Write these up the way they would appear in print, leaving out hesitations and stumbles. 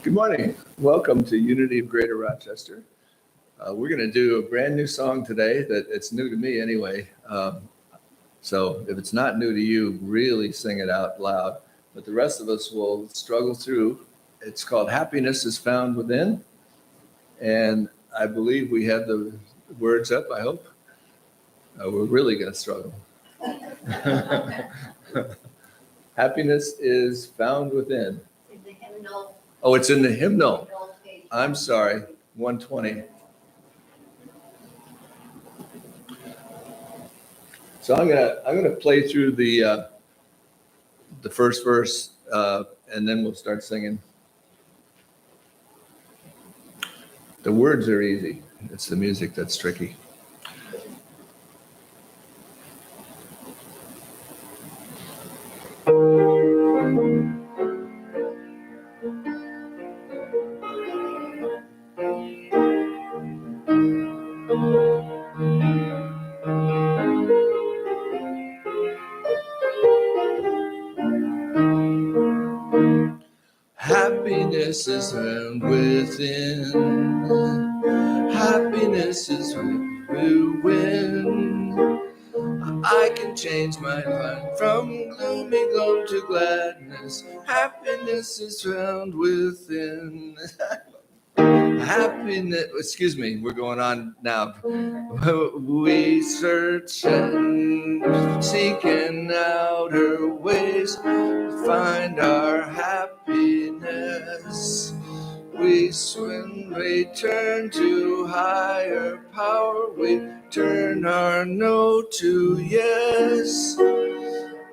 Good morning. Welcome to Unity of Greater Rochester. We're going to do a brand new song today that it's new to me anyway. So if it's not new to you, really sing it out loud. But the rest of us will struggle through. It's called Happiness is Found Within. And I believe we have the words up, I hope. We're really going to struggle. Happiness is found within. In the hymnal. Oh, it's in the hymnal. I'm sorry, 120. So I'm gonna play through the first verse, and then we'll start singing. The words are easy. It's the music that's tricky. Happiness is found within. Happiness is when we win. I can change my mind from gloomy gloom to gladness. Happiness is found within. Happiness, excuse me, we're going on now. We search and seek in outer ways to find our happiness. We swim, we turn to higher power, we turn our no to yes.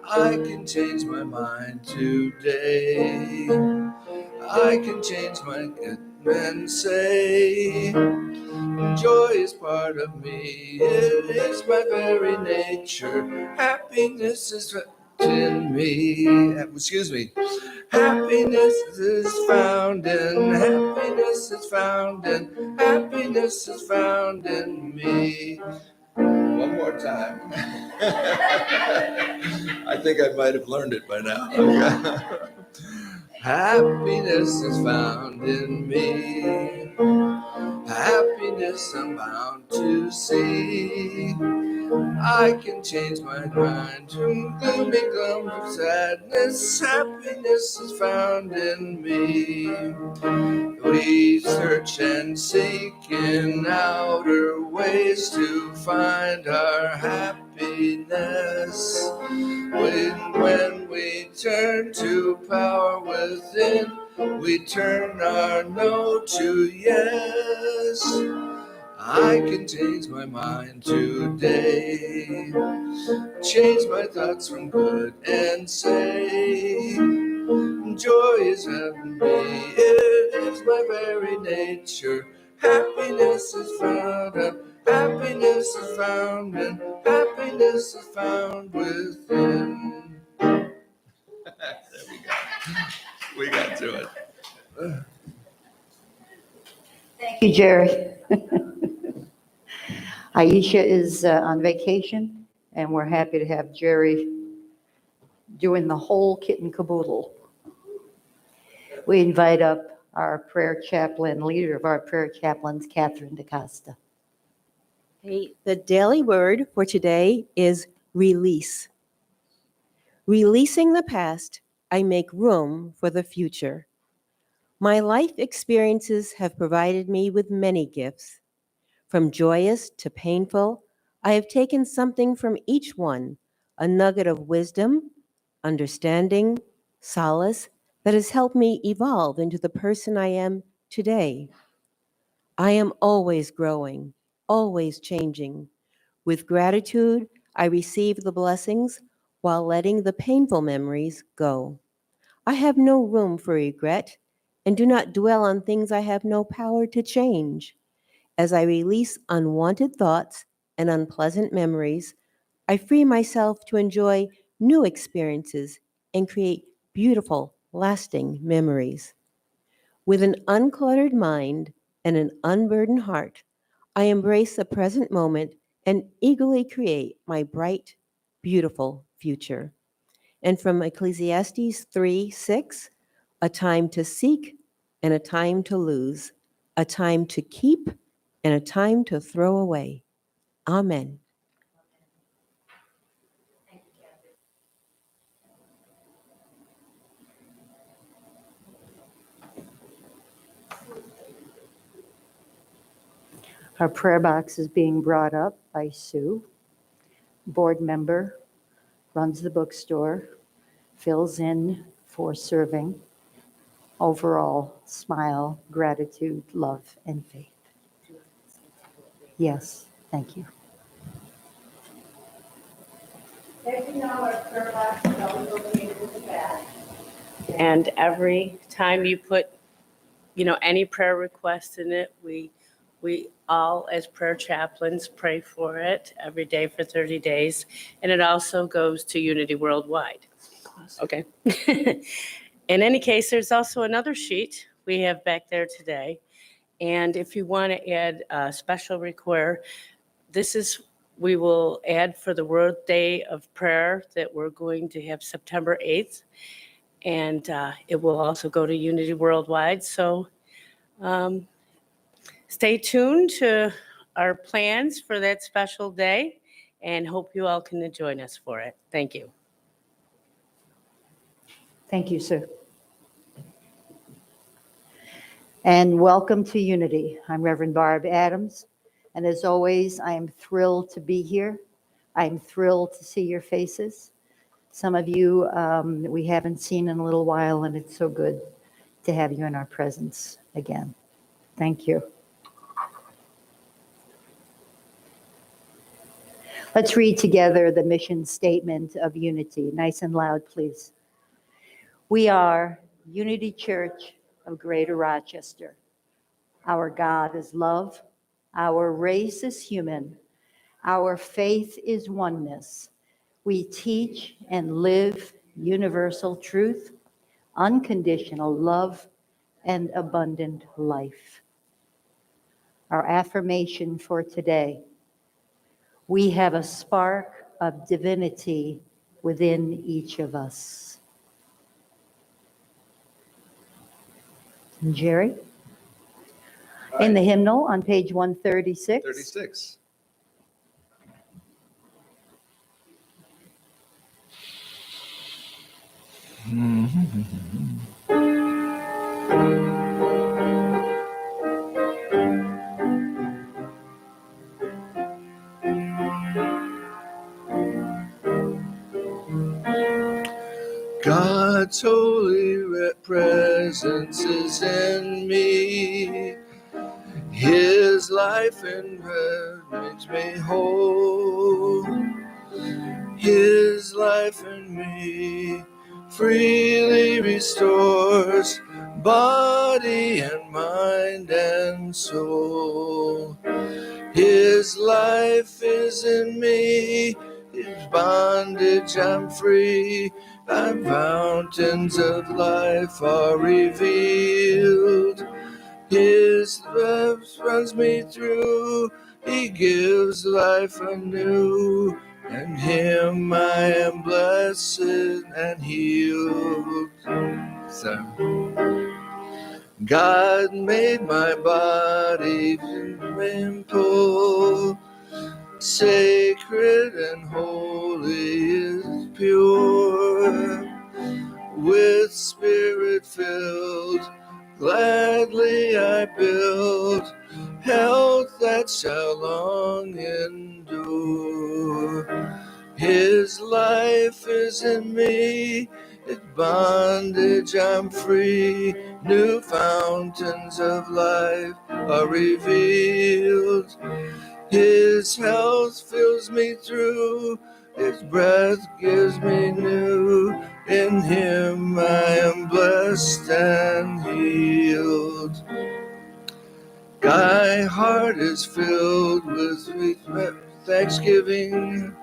I can change my mind today. I can change my and say, joy is part of me, it is my very nature, happiness is in me, excuse me, happiness is found in, happiness is found in, happiness is found in me. One more time. I think I might have learned it by now. Happiness is found in me. Happiness I'm bound to see. I can change my mind from gloomy gloom to sadness. Happiness is found in me. We search and seek in outer ways to find our happiness. When we turn to power within, we turn our no to yes. I can change my mind today, change my thoughts from good and say, joy is in me, it is my very nature, happiness is found in, happiness is found in, happiness is found within. There we go. We got to it. Thank you, Jerry. Aisha is on vacation, and we're happy to have Jerry doing the whole kit and caboodle. We invite up our prayer chaplain, leader of our prayer chaplains, Catherine DaCosta. Okay, the daily word for today is release. Releasing the past, I make room for the future. My life experiences have provided me with many gifts. From joyous to painful, I have taken something from each one, a nugget of wisdom, understanding, solace that has helped me evolve into the person I am today. I am always growing, always changing. With gratitude, I receive the blessings while letting the painful memories go. I have no room for regret and do not dwell on things I have no power to change. As I release unwanted thoughts and unpleasant memories, I free myself to enjoy new experiences and create beautiful, lasting memories. With an uncluttered mind and an unburdened heart, I embrace the present moment and eagerly create my bright, beautiful future. And from Ecclesiastes 3:6, a time to seek, and a time to lose, a time to keep and a time to throw away. Amen. Our prayer box is being brought up by Sue, board member, runs the bookstore, fills in for serving. Overall, smile, gratitude, love, and faith. Yes, thank you. As you know, our prayer box is always located in the back. And every time you put, any prayer request in it, we all, as prayer chaplains, pray for it every day for 30 days. And it also goes to Unity Worldwide. Okay. In any case, there's also another sheet we have back there today. And if you want to add a special request, we will add for the World Day of Prayer that we're going to have September 8th. And it will also go to Unity Worldwide. So stay tuned to our plans for that special day and hope you all can join us for it. Thank you. Thank you, Sue. And welcome to Unity. I'm Reverend Barb Adams. And as always, I am thrilled to be here. I'm thrilled to see your faces. Some of you we haven't seen in a little while, and it's so good to have you in our presence again. Thank you. Let's read together the mission statement of Unity. Nice and loud, please. We are Unity Church of Greater Rochester. Our God is love. Our race is human. Our faith is oneness. We teach and live universal truth, unconditional love, and abundant life. Our affirmation for today: we have a spark of divinity within each of us. And Jerry? In the hymnal on page 136. 36. God's holy presence is in me. His life and breath makes me whole. His life in me freely restores body and mind and soul. His life is in me, his bondage I'm free, and fountains of life are revealed. His love runs me through, he gives life anew. In him I am blessed and healed. So, God made my body simple, sacred and holy is pure. With spirit filled, gladly I build health that shall long endure. His life is in me, his bondage I'm free. New fountains of life are revealed. His health fills me through, his breath gives me new. In him I am blessed and healed. My heart is filled with thanksgiving.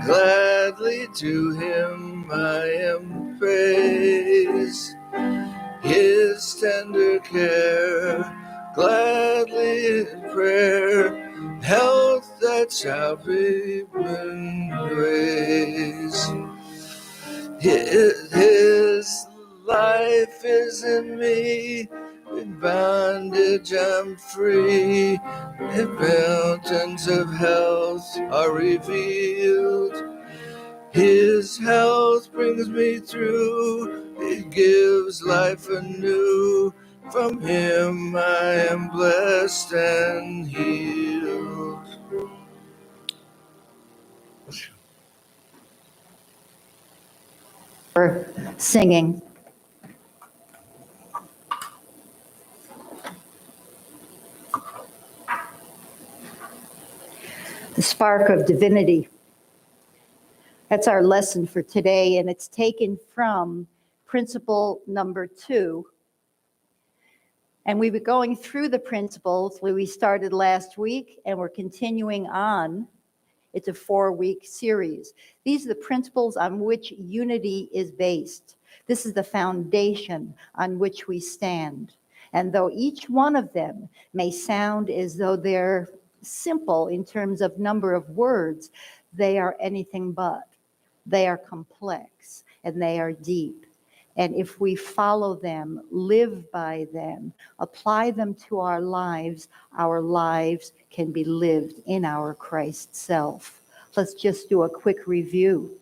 Gladly to him I am praised. His tender care, gladly in prayer, health that shall be praised. His life is in me, bondage I'm free. If mountains of health are revealed, His health brings me through. It gives life anew. From Him I am blessed and healed. For singing. The spark of divinity. That's our lesson for today, and it's taken from principle number 2. And we were going through the principles we started last week, and we're continuing on. It's a 4-week series. These are the principles on which unity is based. This is the foundation on which we stand. And though each one of them may sound as though they're simple in terms of number of words, they are anything but. They are complex and they are deep. And if we follow them, live by them, apply them to our lives can be lived in our Christ self. Let's just do a quick review.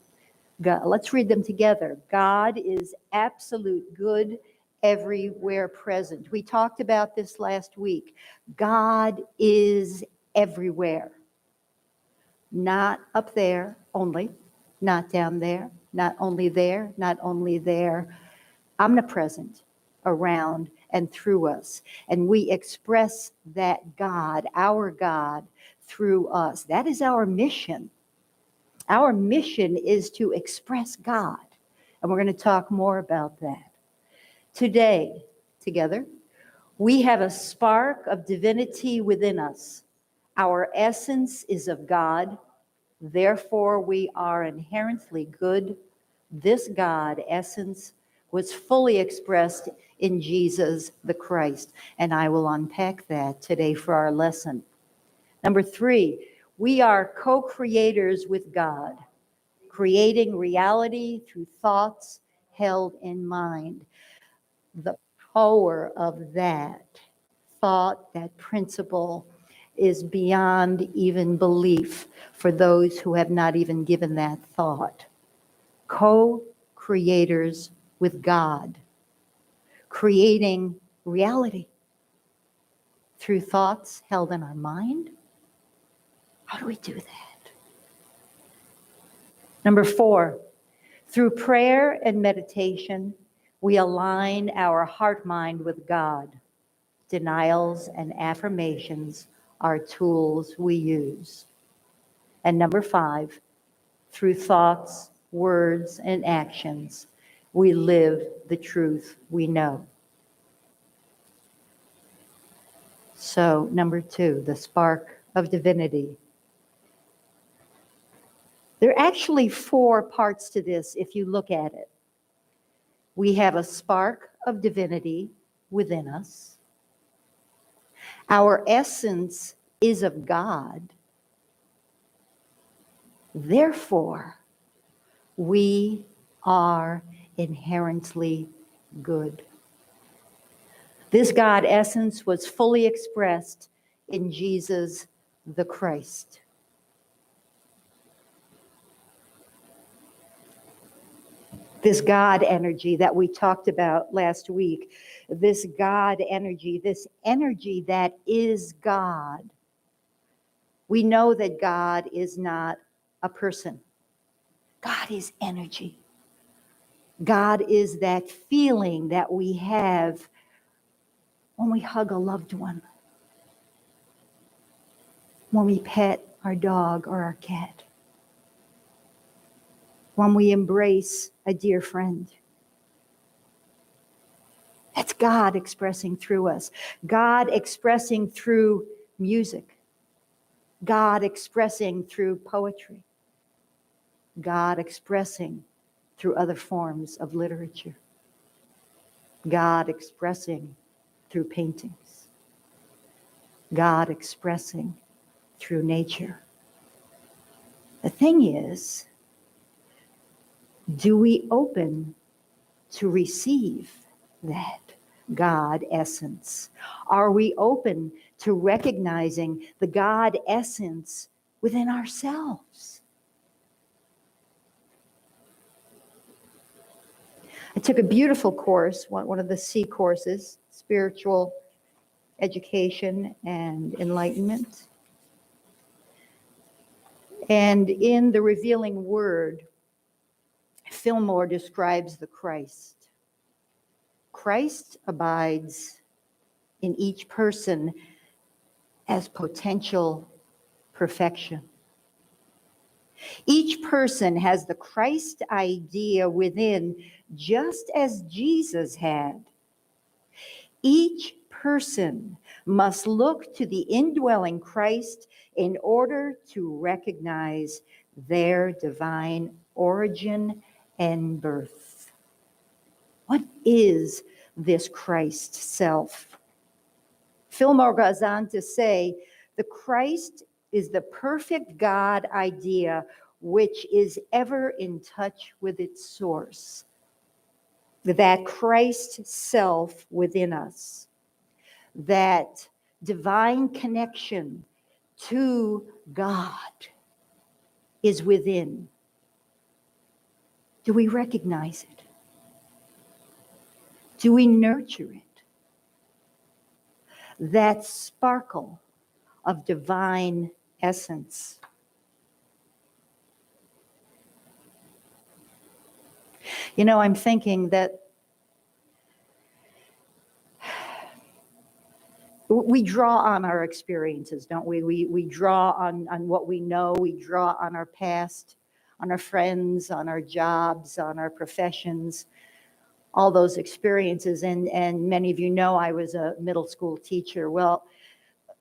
Let's read them together. God is absolute good, everywhere present. We talked about this last week. God is everywhere. Not up there only, not down there, not only there, not only there. Omnipresent around and through us. And we express that God, our God, through us. That is our mission. Our mission is to express God. And we're going to talk more about that. Today, together, we have a spark of divinity within us. Our essence is of God. Therefore, we are inherently good. This God essence was fully expressed in Jesus the Christ. And I will unpack that today for our lesson. Number 3, we are co-creators with God, creating reality through thoughts held in mind. The power of that thought, that principle, is beyond even belief for those who have not even given that thought. Co-creators with God, creating reality through thoughts held in our mind. How do we do that? Number 4, through prayer and meditation, we align our heart-mind with God. Denials and affirmations are tools we use. And number 5, through thoughts, words, and actions, we live the truth we know. So, number 2, the spark of divinity. There are actually 4 parts to this if you look at it. We have a spark of divinity within us. Our essence is of God. Therefore, we are inherently good. This God essence was fully expressed in Jesus the Christ. This God energy that we talked about last week, this God energy, this energy that is God. We know that God is not a person. God is energy. God is that feeling that we have when we hug a loved one, when we pet our dog or our cat, when we embrace a dear friend. That's God expressing through us. God expressing through music. God expressing through poetry. God expressing through other forms of literature. God expressing through paintings. God expressing through nature. The thing is, do we open to receive that? God essence? Are we open to recognizing the God essence within ourselves? I took a beautiful course, one of the C courses, Spiritual Education and Enlightenment. And in the Revealing Word, Fillmore describes the Christ. Christ abides in each person as potential perfection. Each person has the Christ idea within, just as Jesus had. Each person must look to the indwelling Christ in order to recognize their divine origin and birth. What is this Christ self? Fillmore goes on to say, the Christ is the perfect God idea which is ever in touch with its source. That Christ self within us, that divine connection to God is within. Do we recognize it? Do we nurture it? That sparkle of divine essence. You know, I'm thinking that we draw on our experiences, don't we? We draw on what we know. We draw on our past, on our friends, on our jobs, on our professions, all those experiences. And many of you know I was a middle school teacher. Well,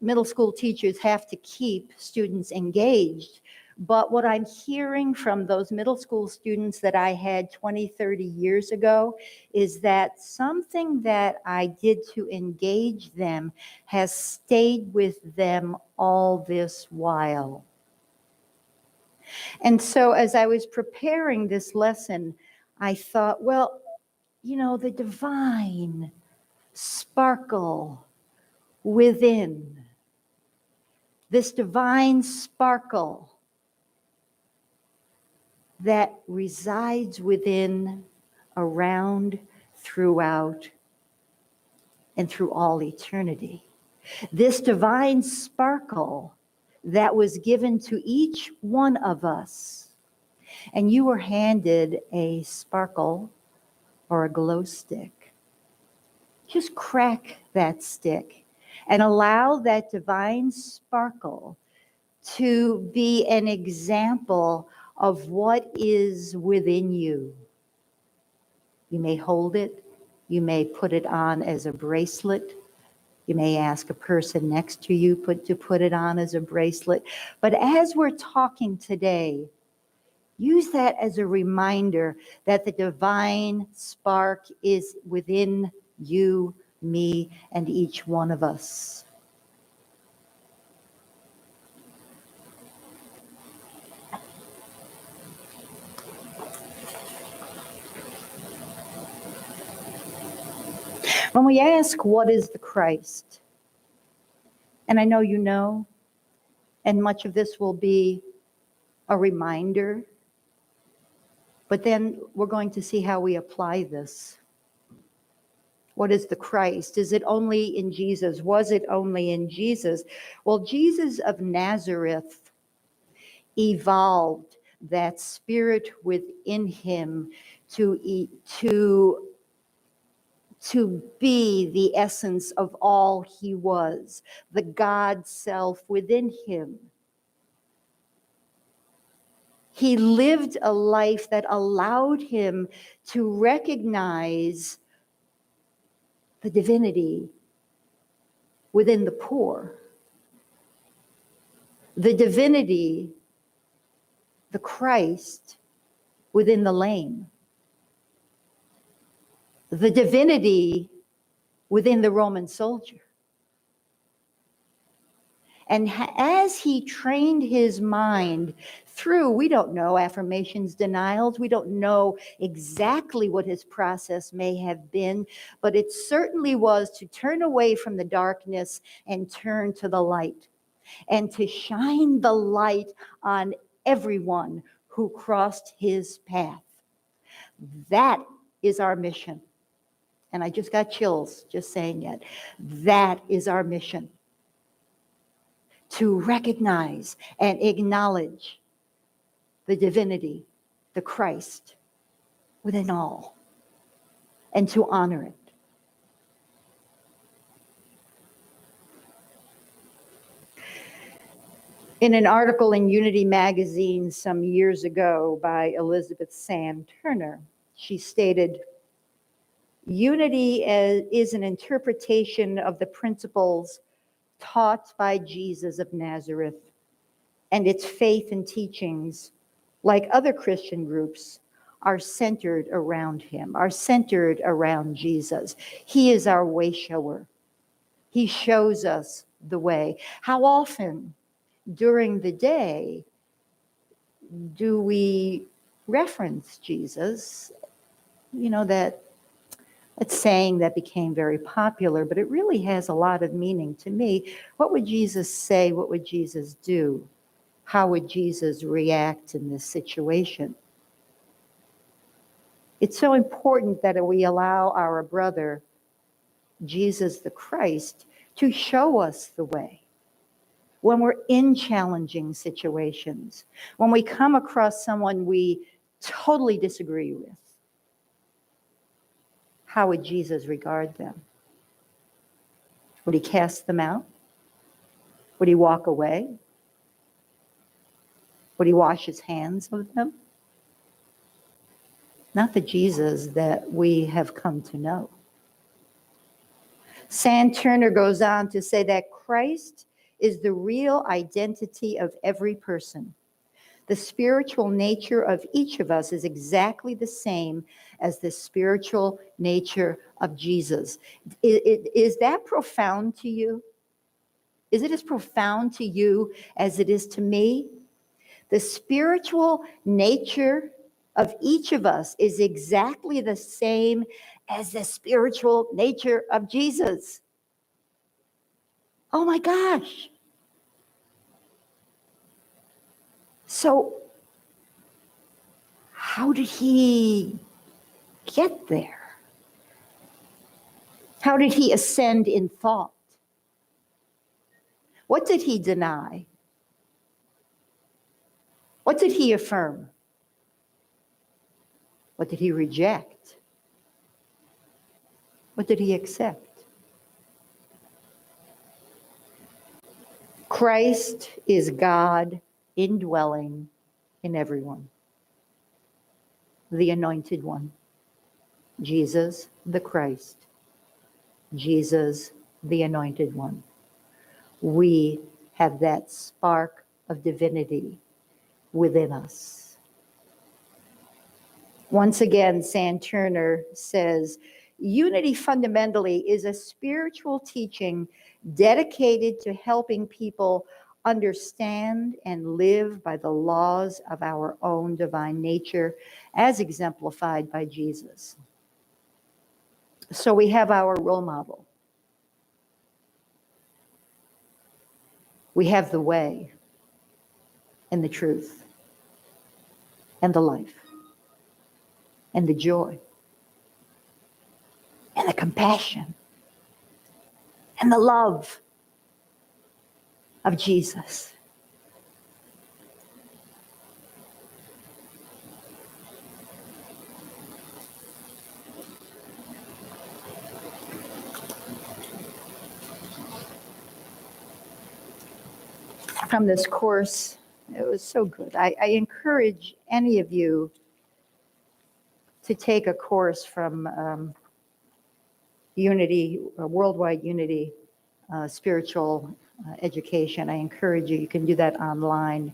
middle school teachers have to keep students engaged. But what I'm hearing from those middle school students that I had 20, 30 years ago is that something that I did to engage them has stayed with them all this while. And so as I was preparing this lesson, I thought, well, you know, the divine sparkle within, this divine sparkle that resides within, around, throughout, and through all eternity. This divine sparkle that was given to each one of us. And you were handed a sparkle or a glow stick. Just crack that stick and allow that divine sparkle to be an example of what is within you. You may hold it. You may put it on as a bracelet. You may ask a person next to you to put it on as a bracelet. But as we're talking today, use that as a reminder that the divine spark is within you, me, and each one of us. When we ask, what is the Christ? And I know you know, and much of this will be a reminder, but then we're going to see how we apply this. What is the Christ? Is it only in Jesus? Was it only in Jesus? Well, Jesus of Nazareth evolved that spirit within him to be the essence of all he was, the God self within him. He lived a life that allowed him to recognize the divinity within the poor, the divinity, the Christ within the lame, the divinity within the Roman soldier. And as he trained his mind through, we don't know, affirmations, denials. We don't know exactly what his process may have been, but it certainly was to turn away from the darkness and turn to the light, and to shine the light on everyone who crossed his path. That is our mission. And I just got chills just saying it. That is our mission. To recognize and acknowledge the divinity, the Christ within all, and to honor it. In an article in Unity magazine some years ago by Elizabeth Sand Turner, she stated, "Unity is an interpretation of the principles taught by Jesus of Nazareth, and its faith and teachings, like other Christian groups, are centered around him, are centered around Jesus. He is our way shower. He shows us the way." How often during the day do we reference Jesus? You know, that saying that became very popular, but it really has a lot of meaning to me. What would Jesus say? What would Jesus do? How would Jesus react in this situation? It's so important that we allow our brother, Jesus the Christ, to show us the way. When we're in challenging situations, when we come across someone we totally disagree with, how would Jesus regard them? Would he cast them out? Would he walk away? Would he wash his hands of them? Not the Jesus that we have come to know. Sand Turner goes on to say that Christ is the real identity of every person. The spiritual nature of each of us is exactly the same as the spiritual nature of Jesus. Is that profound to you? Is it as profound to you as it is to me? The spiritual nature of each of us is exactly the same as the spiritual nature of Jesus. Oh my gosh. So, how did he get there? How did he ascend in thought? What did he deny? What did he affirm? What did he reject? What did he accept? Christ is God indwelling in everyone. The anointed one. Jesus the Christ. Jesus the anointed one. We have that spark of divinity within us. Once again, Sand Turner says, unity fundamentally is a spiritual teaching dedicated to helping people understand and live by the laws of our own divine nature as exemplified by Jesus. So we have our role model. We have the way and the truth and the life and the joy and the compassion and the love of Jesus. From this course, it was so good. I encourage any of you to take a course from Unity, Worldwide Unity Spiritual Education. I encourage you, you can do that online.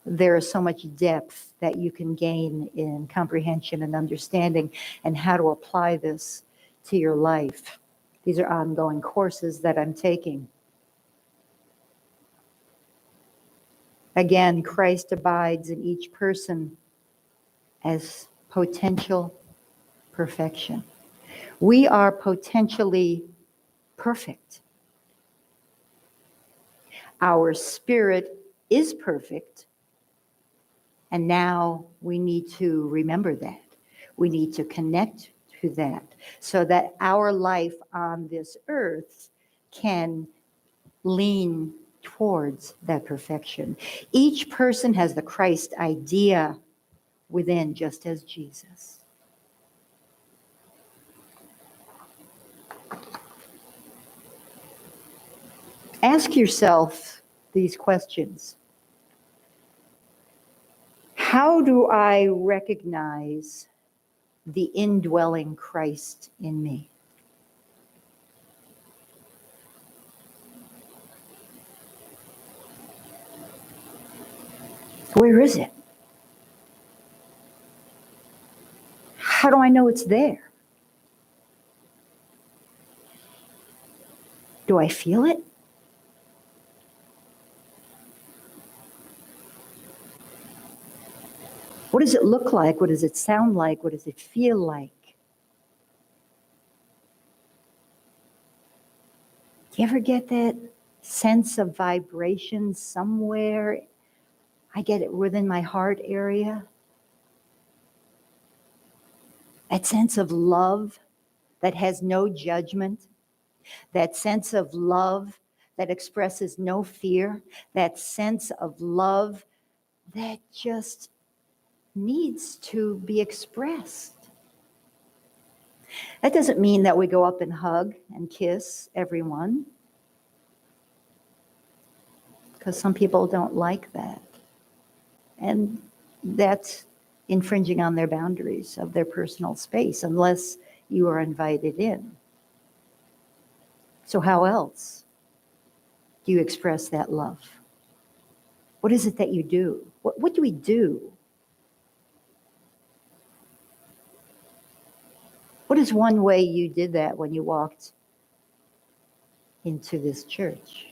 There is so much depth that you can gain in comprehension and understanding and how to apply this to your life. These are ongoing courses that I'm taking. Again, Christ abides in each person as potential perfection. We are potentially perfect. Our spirit is perfect, and now we need to remember that. We need to connect to that so that our life on this earth can lean towards that perfection. Each person has the Christ idea within, just as Jesus. Ask yourself these questions. How do I recognize the indwelling Christ in me? Where is it? How do I know it's there? Do I feel it? What does it look like? What does it sound like? What does it feel like? Do you ever get that sense of vibration somewhere? I get it within my heart area. That sense of love that has no judgment. That sense of love that expresses no fear. That sense of love that just needs to be expressed. That doesn't mean that we go up and hug and kiss everyone, because some people don't like that. And that's infringing on their boundaries of their personal space unless you are invited in. So how else do you express that love? What is it that you do? What do we do? What is one way you did that when you walked into this church?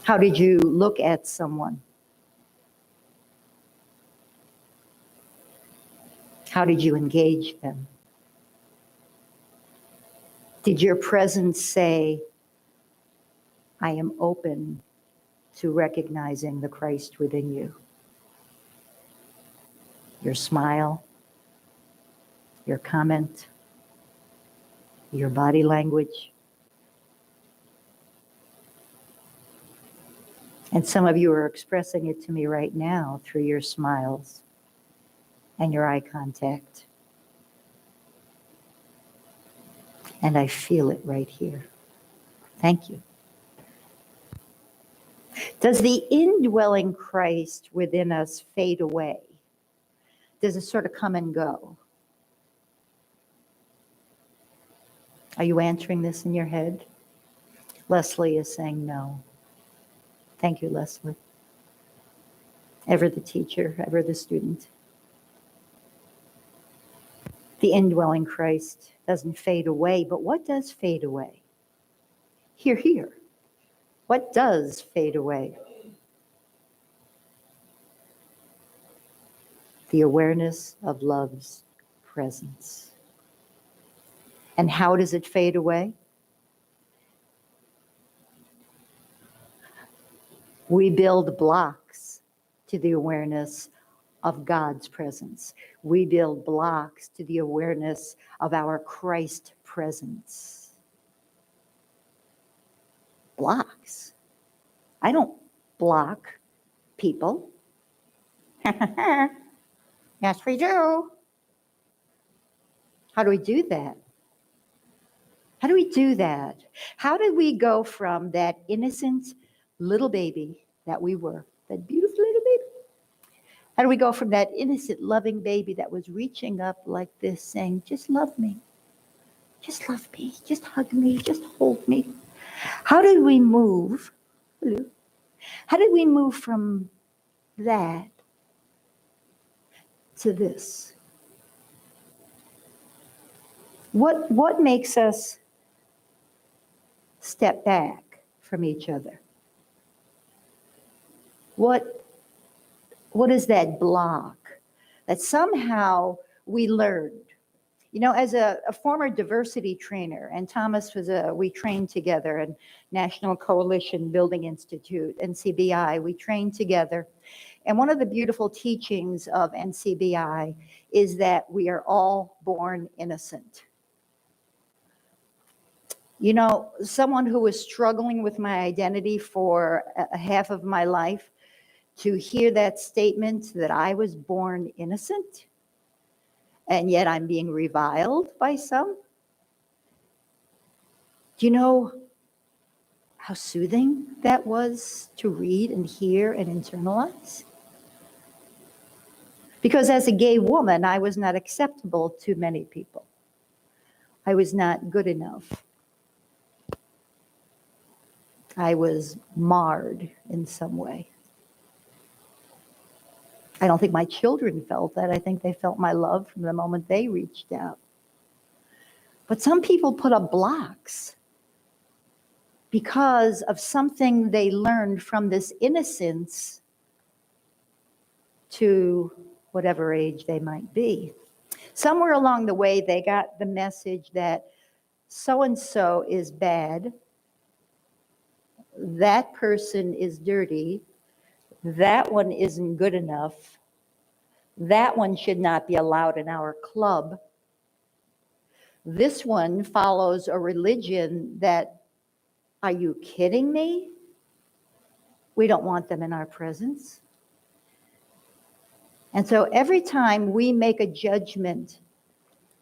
How did you look at someone? How did you engage them? Did your presence say, I am open to recognizing the Christ within you? Your smile, your comment, your body language. And some of you are expressing it to me right now through your smiles and your eye contact. And I feel it right here. Thank you. Does the indwelling Christ within us fade away? Does it sort of come and go? Are you answering this in your head? Leslie is saying no. Thank you, Leslie. Ever the teacher, ever the student. The indwelling Christ doesn't fade away, but what does fade away? Hear, hear. What does fade away? The awareness of love's presence. And how does it fade away? We build blocks to the awareness of God's presence. We build blocks to the awareness of our Christ presence. Blocks. I don't block people. Yes, we do. How do we do that? How do we do that? How did we go from that innocent little baby that we were, that beautiful little baby? How do we go from that innocent, loving baby that was reaching up like this, saying, just love me, just hug me, just hold me? How did we move? Hello. How did we move from that to this? What makes us step back from each other? What is that block that somehow we learned? You know, as a former diversity trainer, and Thomas we trained together at National Coalition Building Institute, NCBI, we trained together. And one of the beautiful teachings of NCBI is that we are all born innocent. You know, someone who was struggling with my identity for a half of my life, to hear that statement that I was born innocent, and yet I'm being reviled by some. Do you know how soothing that was to read and hear and internalize? Because as a gay woman, I was not acceptable to many people. I was not good enough. I was marred in some way. I don't think my children felt that. I think they felt my love from the moment they reached out. But some people put up blocks because of something they learned from this innocence to whatever age they might be. Somewhere along the way, they got the message that so-and-so is bad, that person is dirty, that one isn't good enough, that one should not be allowed in our club. This one follows a religion that, are you kidding me? We don't want them in our presence. And so every time we make a judgment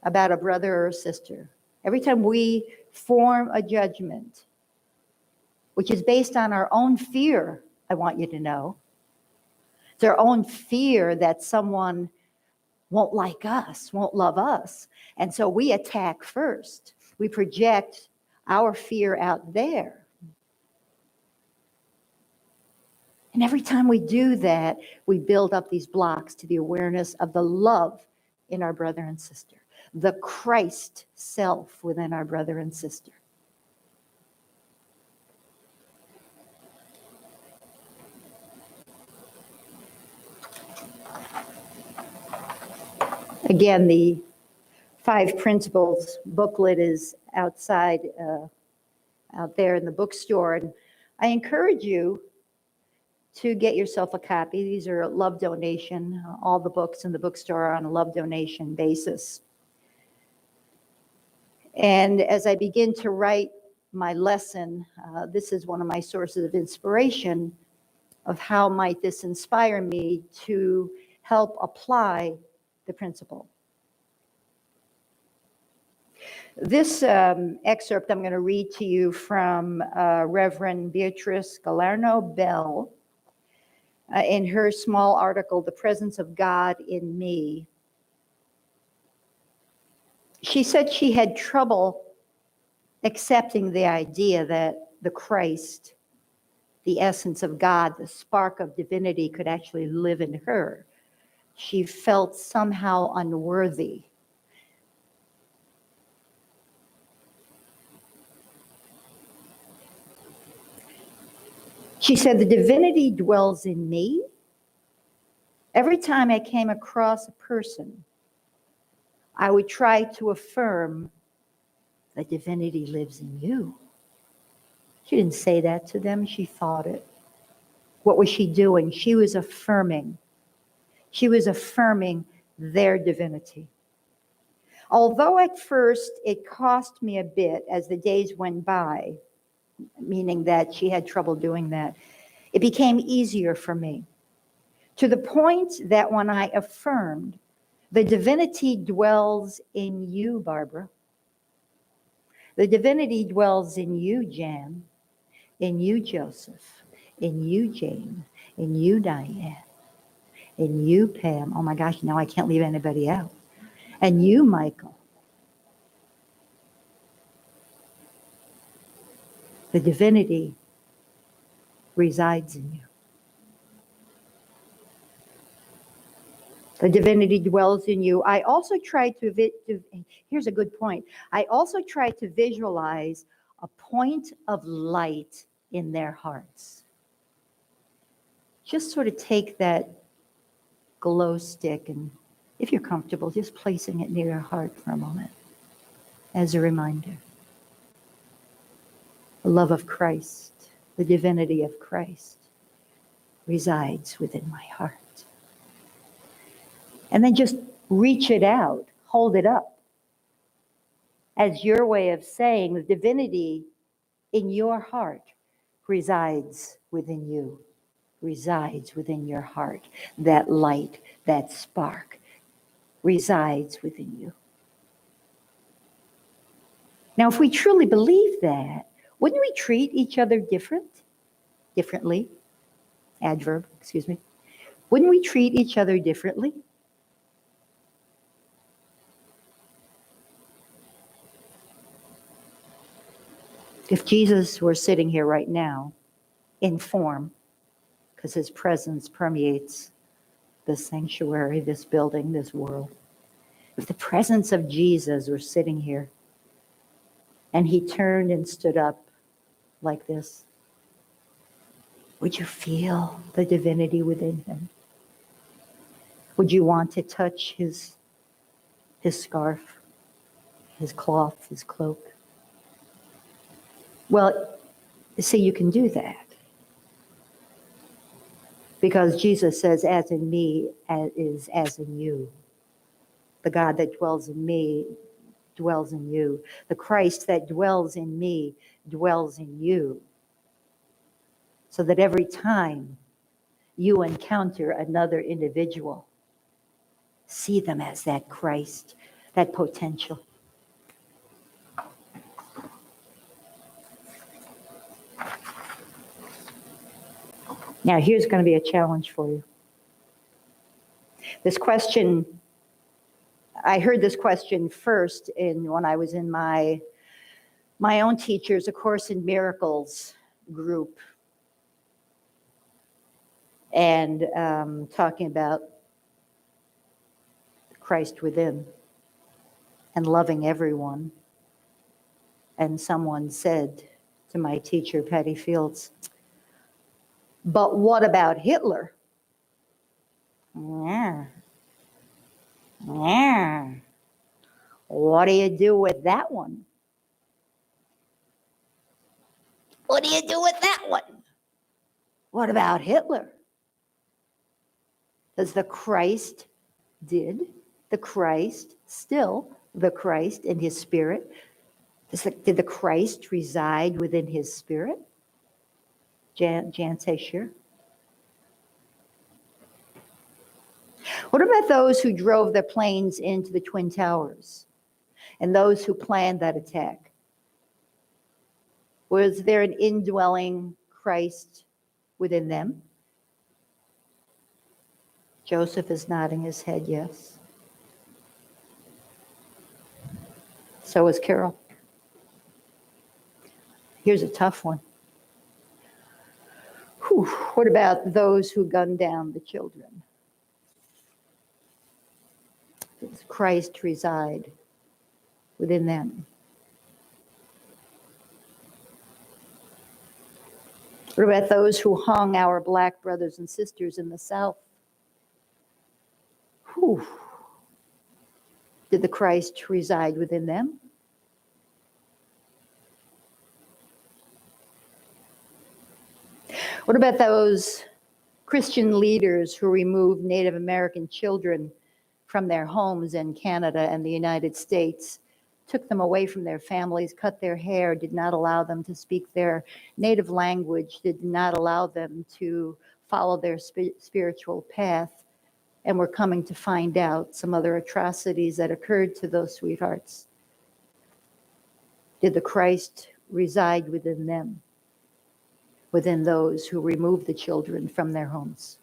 about a brother or a sister, every time we form a judgment, which is based on our own fear, I want you to know, it's our own fear that someone won't like us, won't love us. And so we attack first. We project our fear out there. And every time we do that, we build up these blocks to the awareness of the love in our brother and sister, the Christ self within our brother and sister. Again, the 5 Principles booklet is outside, out there in the bookstore. And I encourage you to get yourself a copy. These are a love donation. All the books in the bookstore are on a love donation basis. And as I begin to write my lesson, this is one of my sources of inspiration of how might this inspire me to help apply the principle. This excerpt I'm going to read to you from Reverend Beatrice Galarno Bell in her small article, The Presence of God in Me. She said she had trouble accepting the idea that the Christ, the essence of God, the spark of divinity could actually live in her. She felt somehow unworthy. She said, the divinity dwells in me. Every time I came across a person, I would try to affirm that divinity lives in you. She didn't say that to them, she thought it. What was she doing? She was affirming. She was affirming their divinity. Although at first it cost me a bit as the days went by, meaning that she had trouble doing that, it became easier for me, to the point that when I affirmed, the divinity dwells in you, Barbara. The divinity dwells in you, Jan, in you, Joseph, in you, Jane, in you, Diane, in you, Pam. Oh my gosh, now I can't leave anybody out. And you, Michael. The divinity resides in you. The divinity dwells in you. I also tried here's a good point. I also tried to visualize a point of light in their hearts. Just sort of take that glow stick and, if you're comfortable, just placing it near your heart for a moment as a reminder. The love of Christ, the divinity of Christ resides within my heart. And then just reach it out, hold it up as your way of saying the divinity in your heart resides within you, resides within your heart. That light, that spark resides within you. Now, if we truly believe that, wouldn't we treat each other differently? Adverb, excuse me. Wouldn't we treat each other differently? If Jesus were sitting here right now in form, because his presence permeates this sanctuary, this building, this world. If the presence of Jesus were sitting here and he turned and stood up like this, would you feel the divinity within him? Would you want to touch his scarf, his cloth, his cloak? Well, see, you can do that. Because Jesus says, as in me is as in you. The God that dwells in me dwells in you. The Christ that dwells in me dwells in you. So that every time you encounter another individual, see them as that Christ, that potential. Now, here's going to be a challenge for you. This question, I heard this question first when I was in my own teacher's A Course in Miracles group, and talking about Christ within and loving everyone. And someone said to my teacher, Patty Fields, but what about Hitler? Yeah. What do you do with that one? What do you do with that one? What about Hitler? Does the Christ, still the Christ in his spirit, did the Christ reside within his spirit? Jan say sure. What about those who drove their planes into the Twin Towers and those who planned that attack? Was there an indwelling Christ within them? Joseph is nodding his head yes. So is Carol. Here's a tough one. What about those who gunned down the children? Does Christ reside within them? What about those who hung our black brothers and sisters in the South? Did the Christ reside within them? What about those Christian leaders who removed Native American children from their homes in Canada and the United States, took them away from their families, cut their hair, did not allow them to speak their native language, did not allow them to follow their spiritual path, and were coming to find out some other atrocities that occurred to those sweethearts? Did the Christ reside within them, within those who removed the children from their homes?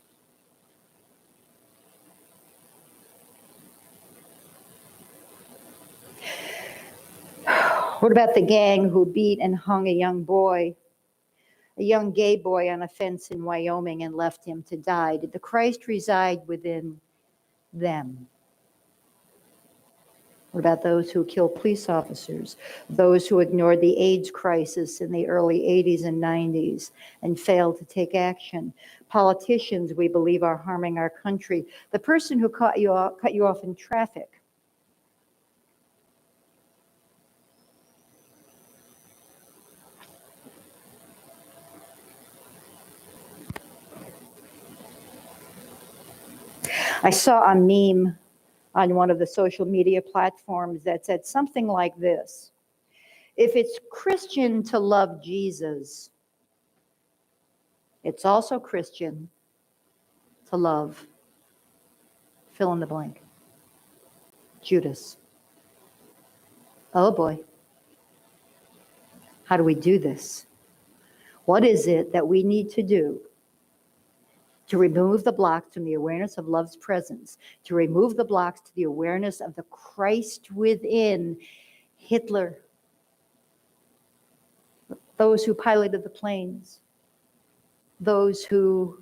What about the gang who beat and hung a young gay boy on a fence in Wyoming and left him to die? Did the Christ reside within them? What about those who kill police officers? Those who ignored the AIDS crisis in the early 80s and 90s and failed to take action? Politicians we believe are harming our country. The person who cut you off in traffic. I saw a meme on one of the social media platforms that said something like this: if it's Christian to love Jesus, it's also Christian to love fill in the blank. Judas. Oh boy. How do we do this? What is it that we need to do to remove the blocks from the awareness of love's presence, to remove the blocks to the awareness of the Christ within? Hitler, those who piloted the planes, those who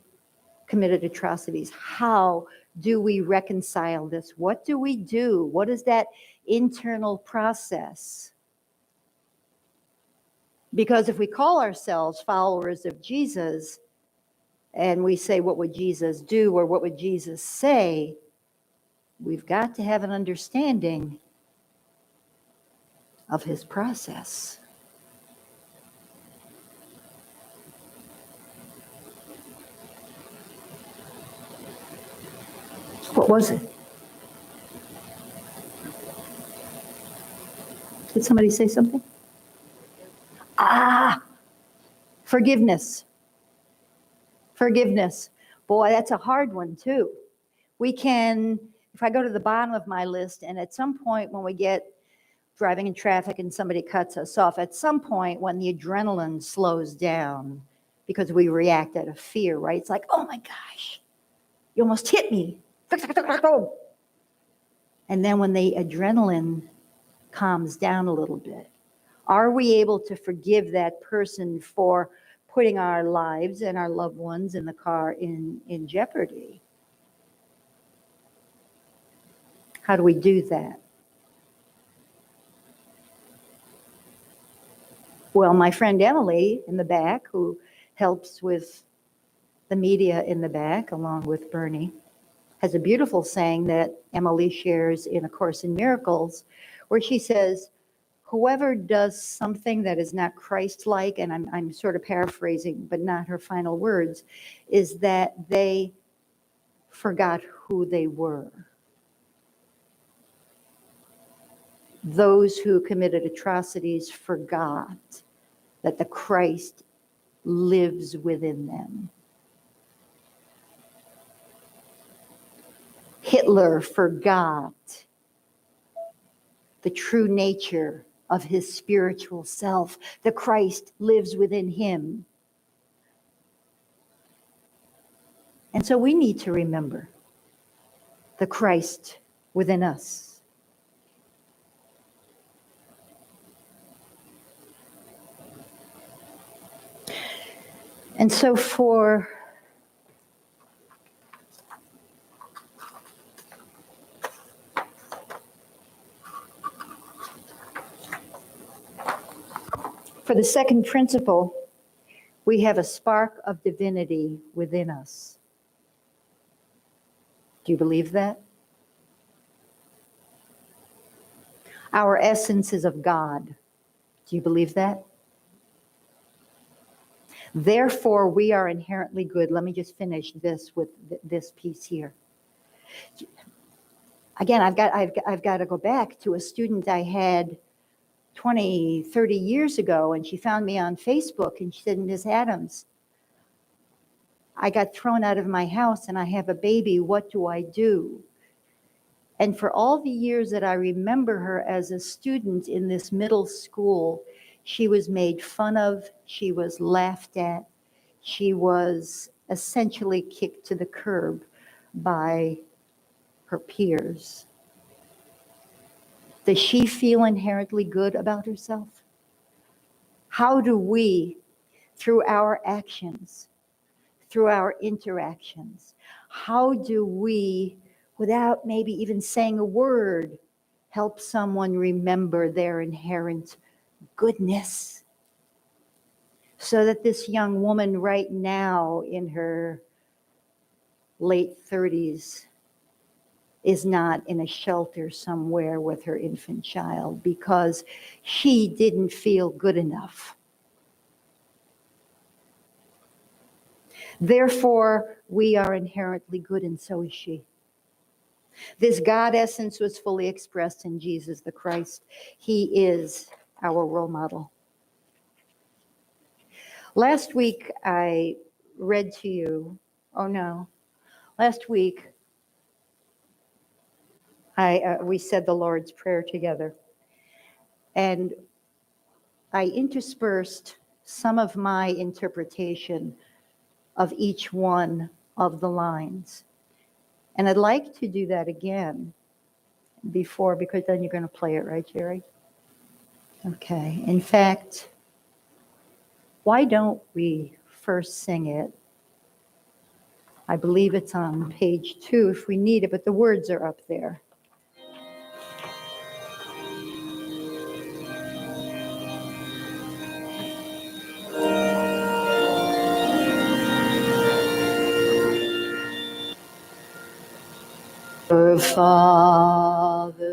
committed atrocities. How do we reconcile this? What do we do? What is that internal process? Because if we call ourselves followers of Jesus and we say, what would Jesus do or what would Jesus say? We've got to have an understanding of his process. What was it? Did somebody say something? Forgiveness. Forgiveness. Boy, that's a hard one too. We can, if I go to the bottom of my list, and at some point when we get driving in traffic and somebody cuts us off, at some point when the adrenaline slows down because we react out of fear, right? It's like, oh my gosh, you almost hit me. And then when the adrenaline calms down a little bit, are we able to forgive that person for putting our lives and our loved ones in the car in jeopardy? How do we do that? Well, my friend Emily in the back, who helps with the media in the back, along with Bernie, has a beautiful saying that Emily shares in A Course in Miracles, where she says, whoever does something that is not Christ-like, and I'm sort of paraphrasing, but not her final words, is that they forgot who they were. Those who committed atrocities forgot that the Christ lives within them. Hitler forgot the true nature of his spiritual self. The Christ lives within him. And so we need to remember the Christ within us. And so for the second principle, we have a spark of divinity within us. Do you believe that? Our essence is of God. Do you believe that? Therefore, we are inherently good. Let me just finish this with this piece here. Again, I've got to go back to a student I had 20, 30 years ago, and she found me on Facebook, and she said, Ms. Adams, I got thrown out of my house and I have a baby. What do I do? And for all the years that I remember her as a student in this middle school, she was made fun of, she was laughed at, she was essentially kicked to the curb by her peers. Does she feel inherently good about herself? How do we, through our actions, through our interactions, how do we, without maybe even saying a word, help someone remember their inherent goodness, so that this young woman right now in her late 30s is not in a shelter somewhere with her infant child because she didn't feel good enough. Therefore, we are inherently good, and so is she. This God essence was fully expressed in Jesus the Christ. He is our role model. Last week, I read to you, last week, we said the Lord's Prayer together. And I interspersed some of my interpretation of each one of the lines. And I'd like to do that again because then you're going to play it, right, Jerry? Okay. In fact, why don't we first sing it? I believe it's on page 2 if we need it, but the words are up there. Our Father,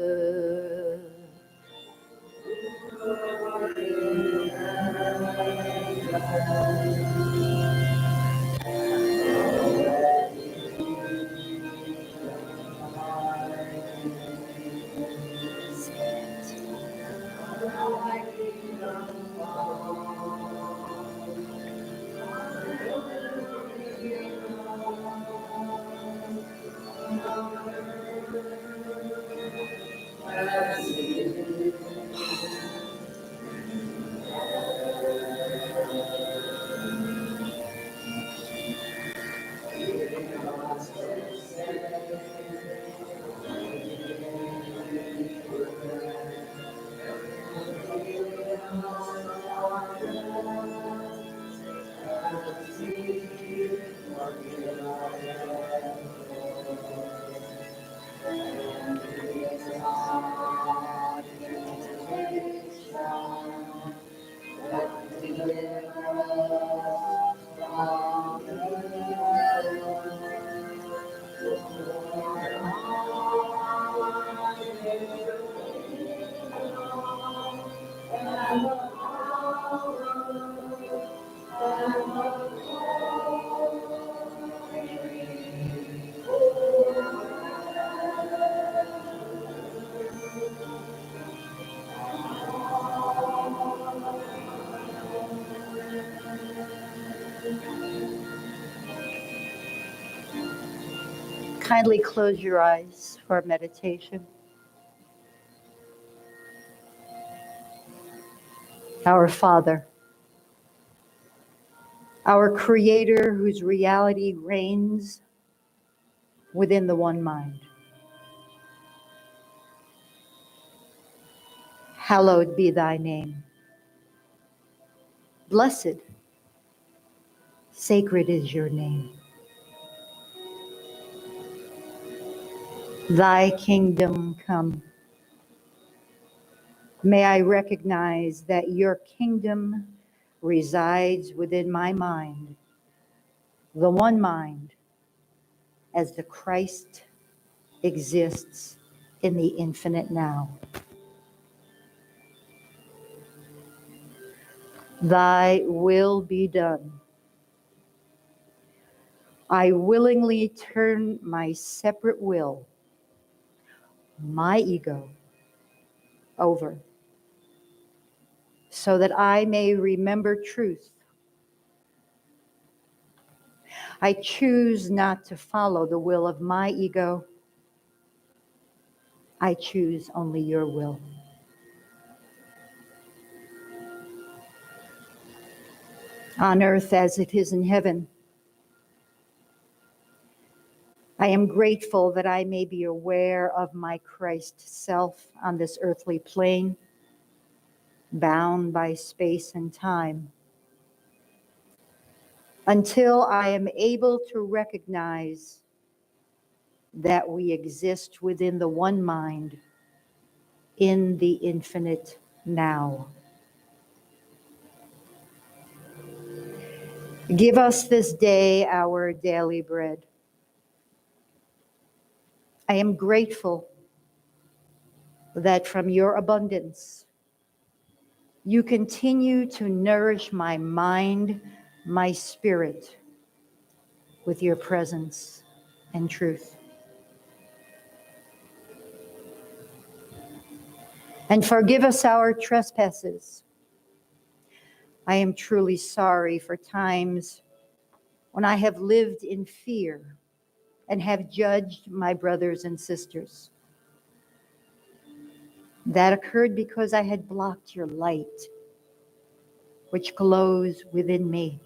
kindly close your eyes for meditation. Our Father, our Creator whose reality reigns within the one mind. Hallowed be thy name. Blessed, sacred is your name. Thy kingdom come. May I recognize that your kingdom resides within my mind, the one mind, as the Christ exists in the infinite now. Thy will be done. I willingly turn my separate will, my ego, over so that I may remember truth. I choose not to follow the will of my ego. I choose only your will. On earth as it is in heaven, I am grateful that I may be aware of my Christ self on this earthly plane, bound by space and time, until I am able to recognize that we exist within the one mind, in the infinite now. Give us this day our daily bread. I am grateful that from your abundance, you continue to nourish my mind, my spirit with your presence and truth. And forgive us our trespasses. I am truly sorry for times when I have lived in fear and have judged my brothers and sisters. That occurred because I had blocked your light, which glows within me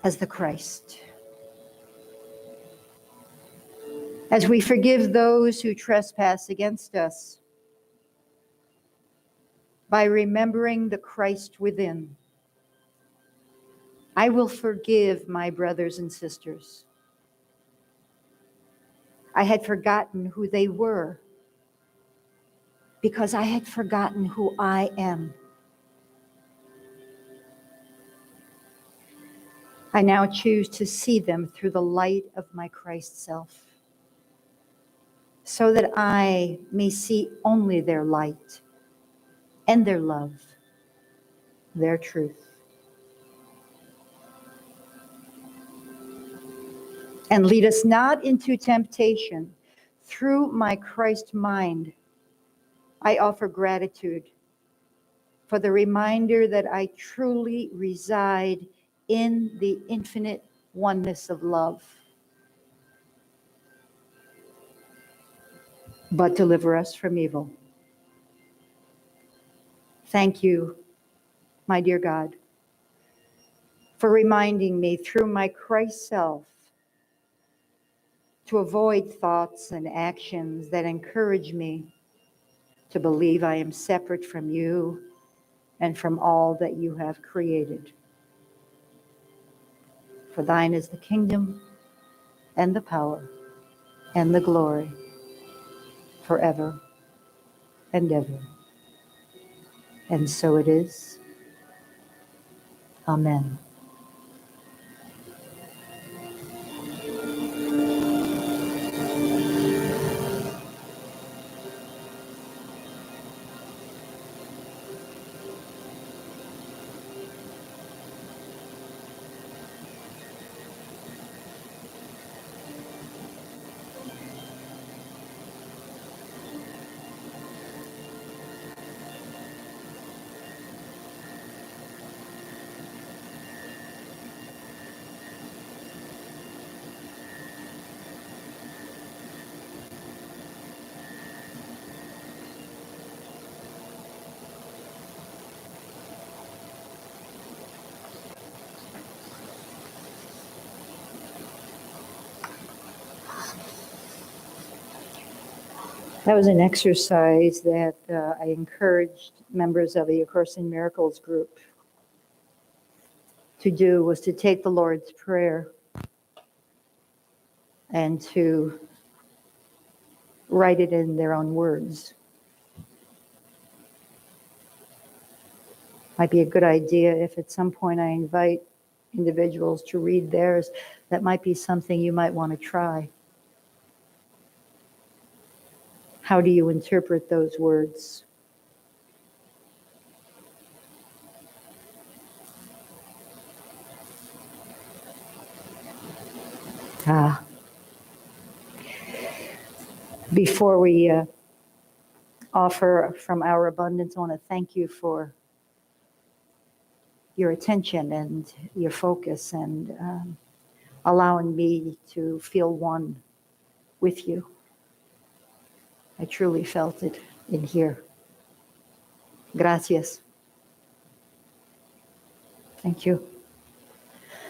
as the Christ. As we forgive those who trespass against us by remembering the Christ within, I will forgive my brothers and sisters. I had forgotten who they were because I had forgotten who I am. I now choose to see them through the light of my Christ self, so that I may see only their light and their love, their truth. And lead us not into temptation. Through my Christ mind, I offer gratitude for the reminder that I truly reside in the infinite oneness of love. But deliver us from evil. Thank you, my dear God, for reminding me through my Christ self to avoid thoughts and actions that encourage me to believe I am separate from you and from all that you have created. For thine is the kingdom and the power and the glory forever and ever. And so it is. Amen. That was an exercise that I encouraged members of the A Course in Miracles group to do, was to take the Lord's Prayer and to write it in their own words. Might be a good idea if at some point I invite individuals to read theirs. That might be something you might want to try. How do you interpret those words? Before we offer from our abundance, I want to thank you for your attention and your focus and allowing me to feel one with you. I truly felt it in here. Gracias. Thank you.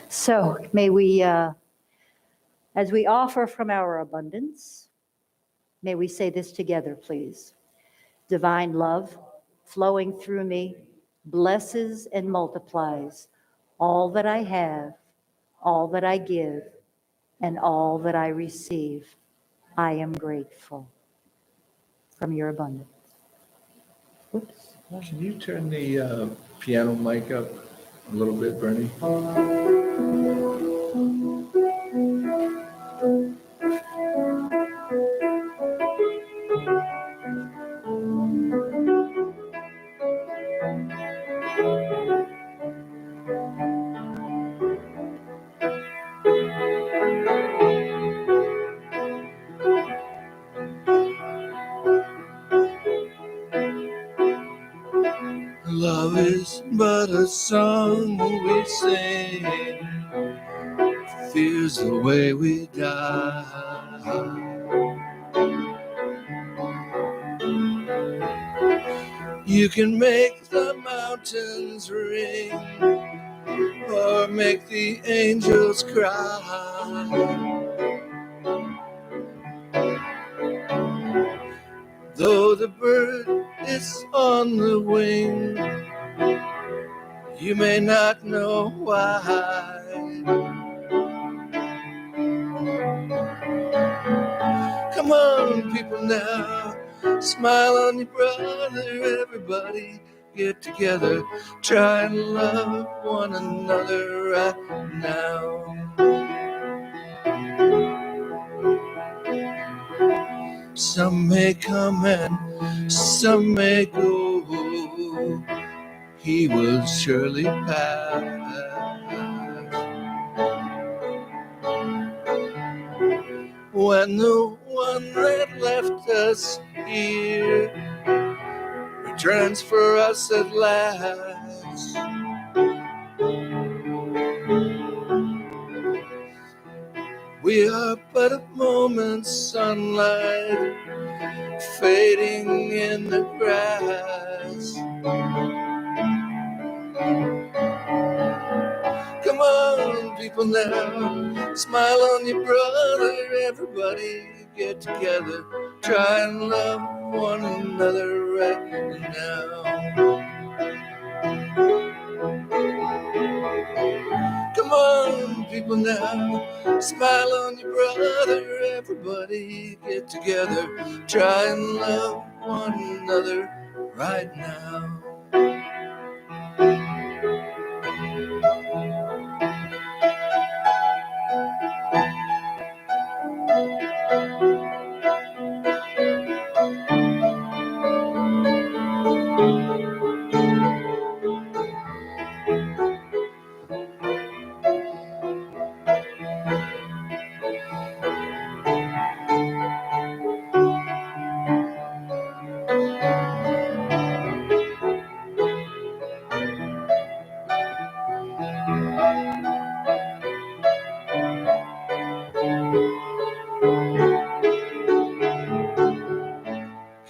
So may we, as we offer from our abundance, may we say this together, please. Divine love flowing through me blesses and multiplies all that I have, all that I give, and all that I receive. I am grateful. from your abundance. Whoops. Can you turn the piano mic up a little bit, Bernie? Love is but a song we sing, fears the way we die. You can make the mountains ring or make the angels cry. Though the bird is on the wing, you may not know why. Come on, people now, smile on your brother, everybody get together, try and love one another right now. Some may come and some may go, he will surely pass. When the one that left us here returns for us at last, we are but a moment's sunlight fading in the grass. Come on, people now, smile on your brother, everybody get together, try and love one another right now. Come on, people now, smile on your brother, everybody get together, try and love one another right now.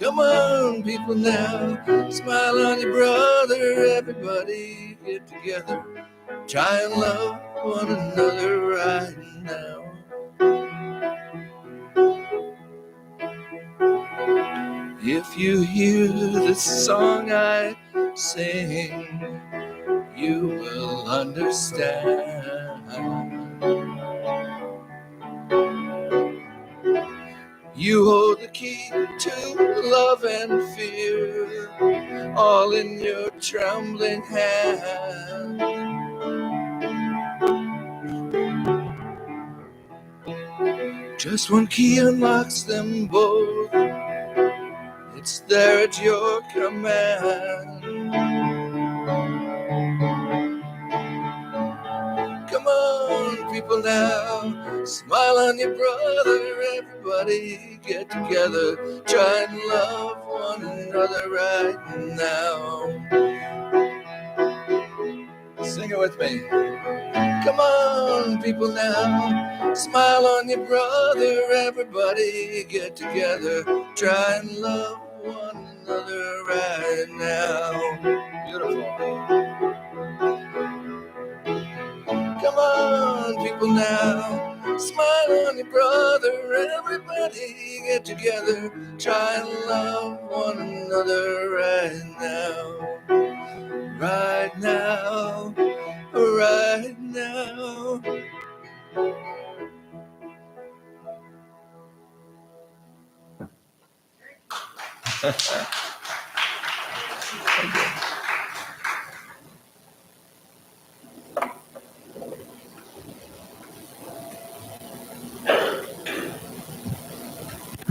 Come on, people now, smile on your brother, everybody get together, try and love one another right now. If you hear the song I sing, you will understand. You hold the key to love and fear, all in your trembling hand. Just one key unlocks them both, it's there at your command. Come on, people now, smile on your brother, everybody get together, try and love one another right now. Sing it with me. Come on, people now, smile on your brother, everybody get together, try and love one another right now. Beautiful. Come on, people now, smile on your brother, everybody get together, try and love one another right now. Right now, right now. I'll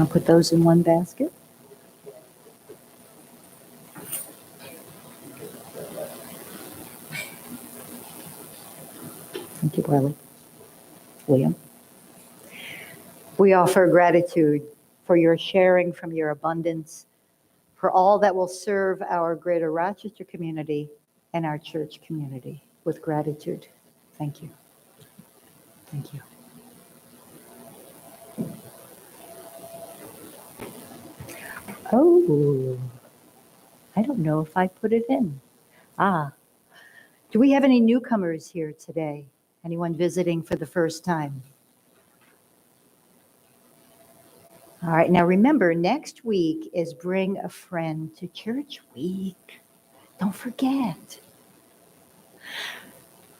put those in one basket. Thank you, Wiley. William. We offer gratitude for your sharing from your abundance, for all that will serve our greater Rochester community and our church community with gratitude. Thank you. Thank you. Oh, I don't know if I put it in. Do we have any newcomers here today? Anyone visiting for the first time? All right, now remember, next week is Bring a Friend to Church Week. Don't forget.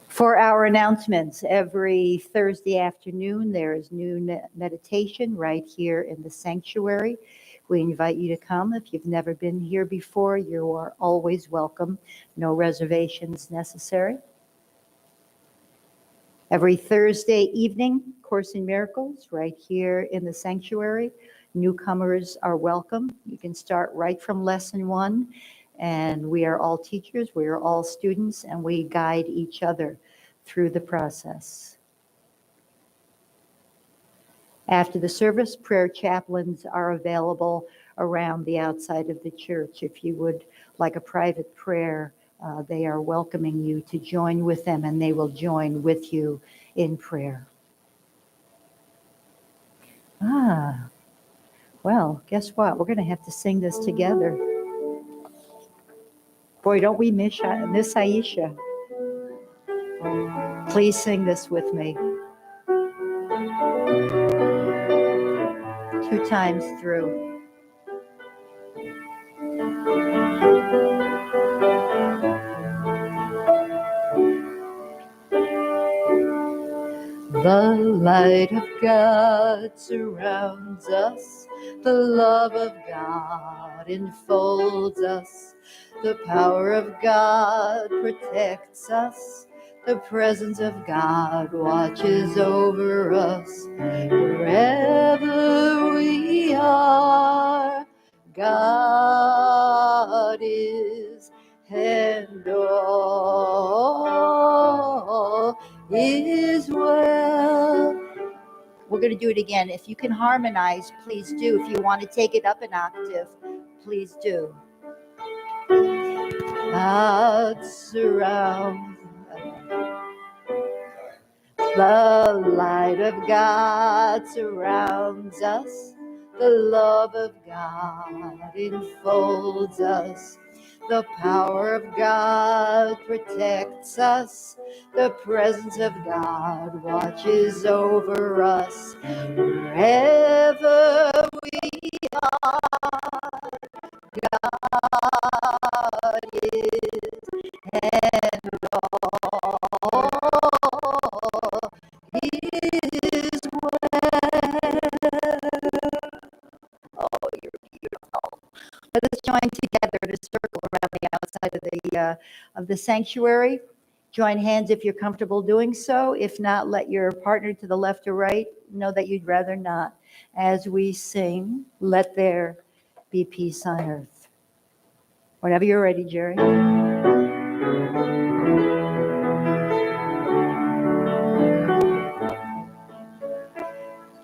For our announcements, every Thursday afternoon, there is noon meditation right here in the sanctuary. We invite you to come. If you've never been here before, you are always welcome. No reservations necessary. Every Thursday evening, Course in Miracles, right here in the sanctuary. Newcomers are welcome. You can start right from lesson 1, and we are all teachers, we are all students, and we guide each other through the process. After the service, prayer chaplains are available around the outside of the church. If you would like a private prayer, they are welcoming you to join with them, and they will join with you in prayer. Well, guess what? We're going to have to sing this together. Boy, don't we miss Aisha. Please sing this with me. 2 times through. The light of God surrounds us. The love of God enfolds us. The power of God protects us. The presence of God watches over us. Wherever we are, God is, and all is well. We're going to do it again. If you can harmonize, please do. If you want to take it up an octave, please do. God surrounds us. The light of God surrounds us. The love of God enfolds us. The power of God protects us. The presence of God watches over us. Wherever we are, God is, and all is well. Oh, you're beautiful. Let us join together in a circle around the outside of the sanctuary. Join hands if you're comfortable doing so. If not, let your partner to the left or right know that you'd rather not. As we sing, let there be peace on earth. Whenever you're ready, Jerry.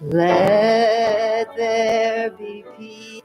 Let there be peace.